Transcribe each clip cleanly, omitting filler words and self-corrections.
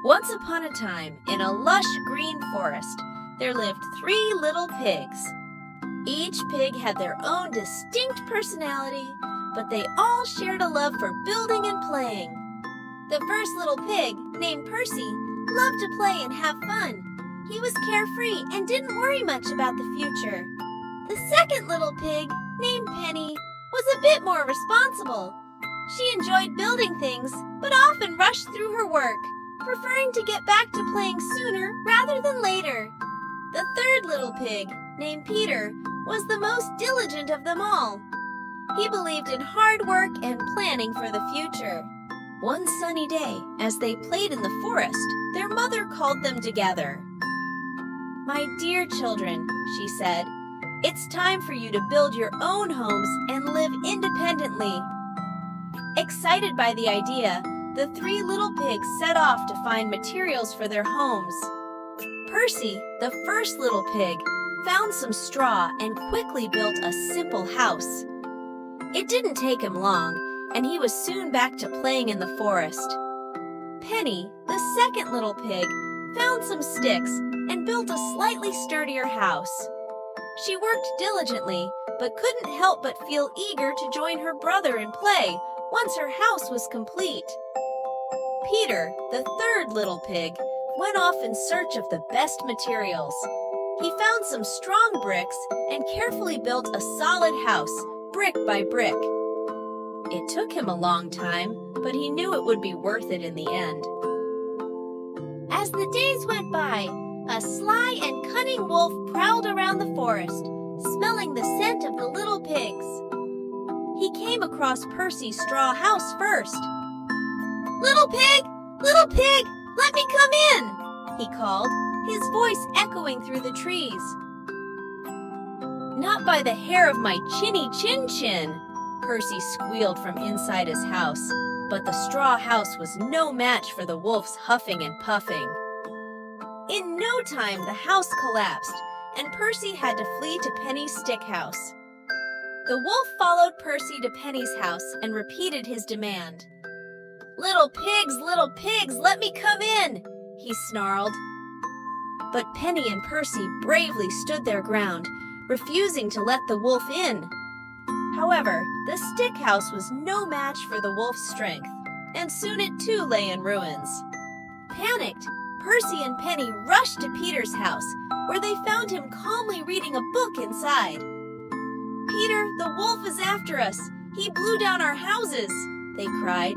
Once upon a time, in a lush green forest, there lived 3 little pigs. Each pig had their own distinct personality, but they all shared a love for building and playing. The first little pig, named Percy, loved to play and have fun. He was carefree and didn't worry much about the future. The second little pig, named Penny, was a bit more responsible. She enjoyed building things, but often rushed through her work, preferring to get back to playing sooner rather than later. The third little pig, named Peter, was the most diligent of them all. He believed in hard work and planning for the future. One sunny day, as they played in the forest, their mother called them together. "My dear children," she said, "it's time for you to build your own homes and live independently." Excited by the idea, the 3 little pigs set off to find materials for their homes. Percy, the first little pig, found some straw and quickly built a simple house. It didn't take him long, and he was soon back to playing in the forest. Penny, the second little pig, found some sticks and built a slightly sturdier house. She worked diligently, but couldn't help but feel eager to join her brother in play once her house was complete. Peter, the third little pig, went off in search of the best materials. He found some strong bricks and carefully built a solid house, brick by brick. It took him a long time, but he knew it would be worth it in the end. As the days went by, a sly and cunning wolf prowled around the forest, smelling the scent of the little pigs. He came across Percy's straw house first. "Little pig! Little pig! Let me come in!" he called, his voice echoing through the trees. "Not by the hair of my chinny chin-chin!" Percy squealed from inside his house, but the straw house was no match for the wolf's huffing and puffing. In no time, the house collapsed, and Percy had to flee to Penny's stick house. The wolf followed Percy to Penny's house and repeated his demand. Little pigs, let me come in!" he snarled. But Penny and Percy bravely stood their ground, refusing to let the wolf in. However, the stick house was no match for the wolf's strength, and soon it too lay in ruins. Panicked, Percy and Penny rushed to Peter's house, where they found him calmly reading a book inside. "Peter, the wolf is after us! He blew down our houses!" they cried.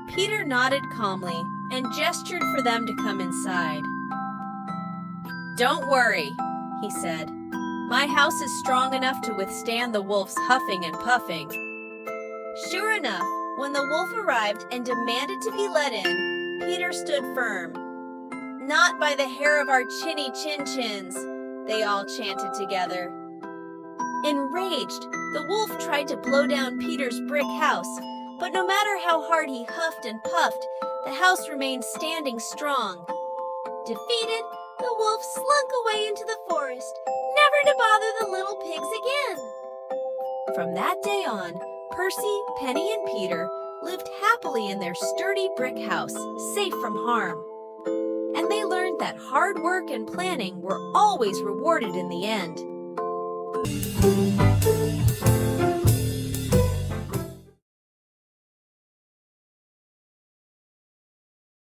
Peter nodded calmly and gestured for them to come inside. "Don't worry," he said. "My house is strong enough to withstand the wolf's huffing and puffing." Sure enough, when the wolf arrived and demanded to be let in, Peter stood firm. "Not by the hair of our chinny chin-chins," they all chanted together. Enraged, the wolf tried to blow down Peter's brick house, but no matter how hard he huffed and puffed, the house remained standing strong. Defeated, the wolf slunk away into the forest, never to bother the little pigs again. From that day on, Percy, Penny, and Peter lived happily in their sturdy brick house, safe from harm. And they learned that hard work and planning were always rewarded in the end.